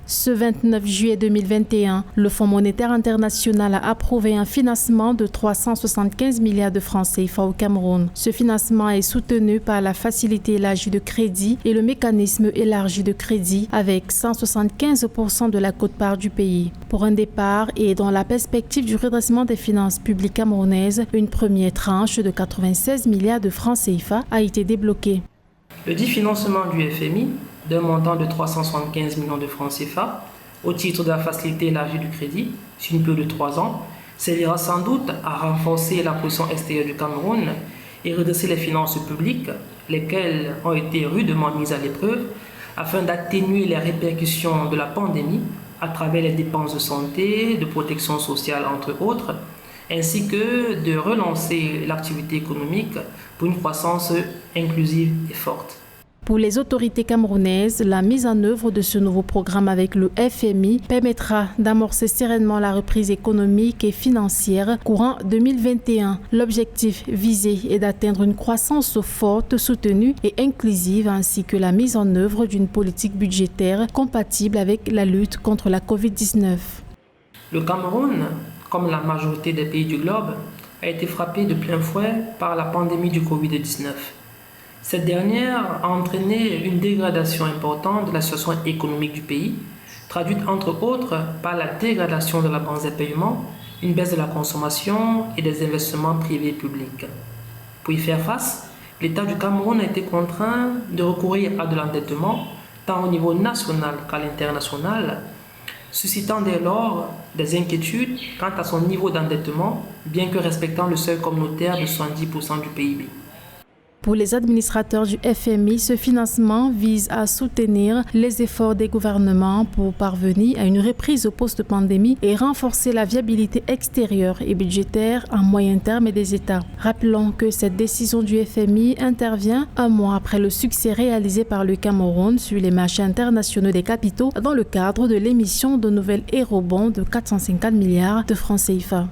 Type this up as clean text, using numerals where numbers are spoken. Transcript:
Ce 29 juillet 2021, le Fonds monétaire international a approuvé un financement de 375 milliards de francs CFA au Cameroun. Ce financement est soutenu par la facilité élargie de crédit et le mécanisme élargi de crédit avec 175% de la quote-part du pays. Pour un départ et dans la perspective du redressement des finances publiques camerounaises, une première tranche de 96 milliards de francs CFA a été débloquée. Le dit financement du FMI d'un montant de 375 millions de francs CFA au titre de la facilité élargie du crédit sur une période de 3 ans servira sans doute à renforcer la position extérieure du Cameroun et redresser les finances publiques, lesquelles ont été rudement mises à l'épreuve afin d'atténuer les répercussions de la pandémie à travers les dépenses de santé, de protection sociale entre autres, ainsi que de relancer l'activité économique pour une croissance inclusive et forte. Pour les autorités camerounaises, la mise en œuvre de ce nouveau programme avec le FMI permettra d'amorcer sereinement la reprise économique et financière courant 2021. L'objectif visé est d'atteindre une croissance forte, soutenue et inclusive ainsi que la mise en œuvre d'une politique budgétaire compatible avec la lutte contre la COVID-19. Le Cameroun, comme la majorité des pays du globe, a été frappé de plein fouet par la pandémie du Covid-19. Cette dernière a entraîné une dégradation importante de la situation économique du pays, traduite entre autres par la dégradation de la balance des paiements, une baisse de la consommation et des investissements privés et publics. Pour y faire face, l'État du Cameroun a été contraint de recourir à de l'endettement, tant au niveau national qu'à l'international, suscitant dès lors des inquiétudes quant à son niveau d'endettement, bien que respectant le seuil communautaire de 70% du PIB. Pour les administrateurs du FMI, ce financement vise à soutenir les efforts des gouvernements pour parvenir à une reprise post-pandémie et renforcer la viabilité extérieure et budgétaire à moyen terme des États. Rappelons que cette décision du FMI intervient un mois après le succès réalisé par le Cameroun sur les marchés internationaux des capitaux dans le cadre de l'émission de nouvelles eurobonds de 450 milliards de francs CFA.